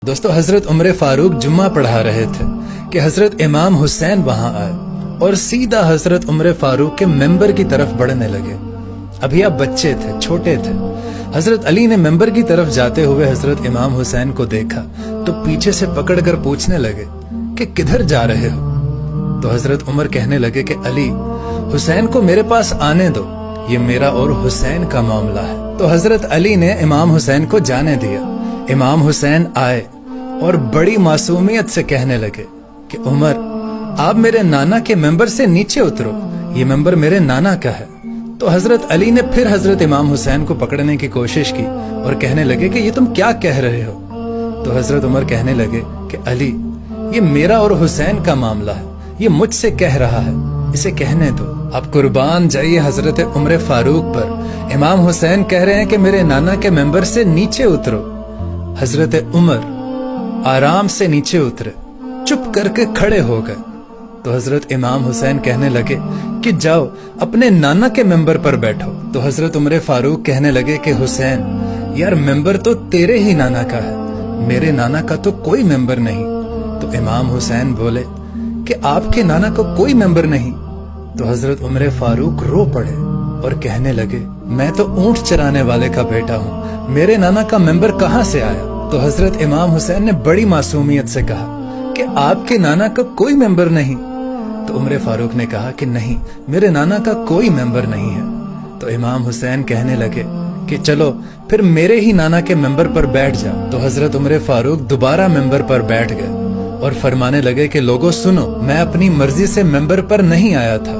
दोस्तों हजरत उमर फारूक जुम्मा पढ़ा रहे थे कि हजरत इमाम हुसैन वहां आए और सीधा हजरत उमर फारूक के मेंबर की तरफ बढ़ने लगे। अभी आप बच्चे थे, छोटे थे। हजरत अली ने मेंबर की तरफ जाते हुए हजरत इमाम हुसैन को देखा तो पीछे से पकड़कर पूछने लगे कि किधर जा रहे हो। तो हजरत उमर कहने लगे कि अली, हुसैन को मेरे पास आने दो, ये मेरा और हुसैन का मामला है। तो हजरत अली ने इमाम हुसैन को जाने दिया। इमाम हुसैन आए और बड़ी मासूमियत से कहने लगे कि उमर, आप मेरे नाना के मेंबर से नीचे उतरो, ये मेंबर मेरे नाना का है। तो हजरत अली ने फिर हजरत इमाम हुसैन को पकड़ने की कोशिश की और कहने लगे कि ये तुम क्या कह रहे हो। तो हजरत उमर कहने लगे कि अली, ये मेरा और हुसैन का मामला है, ये मुझसे कह रहा है, इसे कहने दो। आप कुर्बान जाइए हजरत उमर फारूक पर। इमाम हुसैन कह रहे हैं कि मेरे नाना के मेंबर से नीचे उतरो। हजरत उमर आराम से नीचे उतरे, चुप करके खड़े हो गए। तो हजरत इमाम हुसैन कहने लगे कि जाओ अपने नाना के मेंबर पर बैठो। तो हजरत उमर फारूक कहने लगे कि हुसैन, यार मेंबर तो तेरे ही नाना का है, मेरे नाना का तो कोई मेंबर नहीं। तो इमाम हुसैन बोले कि आपके नाना को कोई मेंबर नहीं। तो हजरत उमर फारूक रो पड़े और कहने लगे, मैं तो ऊंट चराने वाले का बेटा हूँ, मेरे नाना का मेंबर कहाँ से आया। तो हजरत इमाम हुसैन ने बड़ी मासूमियत से कहा कि आपके नाना का कोई मेंबर नहीं। तो उमर फारूक ने कहा कि नहीं, मेरे नाना का कोई मेंबर नहीं है। तो इमाम हुसैन कहने लगे कि चलो फिर मेरे ही नाना के मेंबर पर बैठ जाओ। तो हजरत उमर फारूक दोबारा मेंबर पर बैठ गए और फरमाने लगे कि लोगों सुनो, मैं अपनी मर्जी से मेंबर पर नहीं आया था,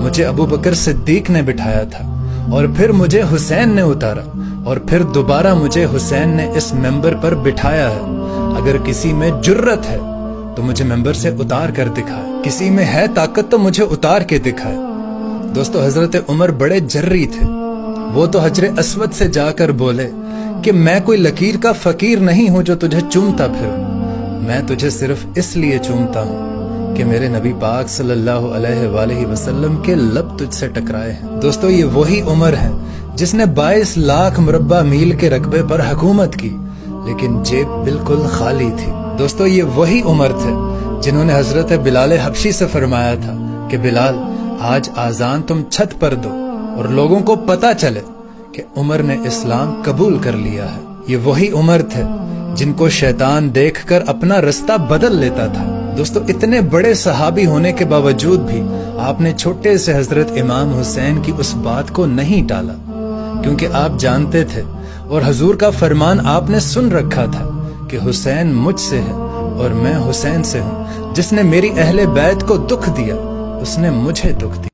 मुझे अबू बकर सिद्दीक ने बिठाया था और फिर मुझे हुसैन ने उतारा और फिर दोबारा मुझे हुसैन ने इस मेंबर पर बिठाया है। अगर किसी में जुर्रत है तो मुझे मेंबर से उतार कर दिखाए, किसी में है ताकत तो मुझे उतार के दिखाए। दोस्तों हजरत उमर बड़े जर्री थे। वो तो हजरे अस्वद से जाकर बोले कि मैं कोई लकीर का फकीर नहीं हूं जो तुझे चूमता फिरूं, मैं तुझे सिर्फ इसलिए चूमता हूं कि मेरे नबी पाक सल्लल्लाहु अलैहि वसल्लम के लब तुझसे टकराए हैं। दोस्तों ये वही उमर है जिसने 22 लाख मुरब्बा मील के रकबे पर हुकूमत की, लेकिन जेब बिल्कुल खाली थी। दोस्तों ये वही उमर थे जिन्होंने हजरत बिलाल हबशी से फरमाया था कि बिलाल, आज आजान तुम छत पर दो और लोगों को पता चले कि उमर ने इस्लाम कबूल कर लिया है। ये वही उमर थे जिनको शैतान देखकर अपना रास्ता बदल लेता था। दोस्तों इतने बड़े सहाबी होने के बावजूद भी आपने छोटे से हजरत इमाम हुसैन की उस बात को नहीं टाला, क्योंकि आप जानते थे और हजूर का फरमान आपने सुन रखा था कि हुसैन मुझसे है और मैं हुसैन से हूँ। जिसने मेरी अहले बैत को दुख दिया उसने मुझे दुख दिया।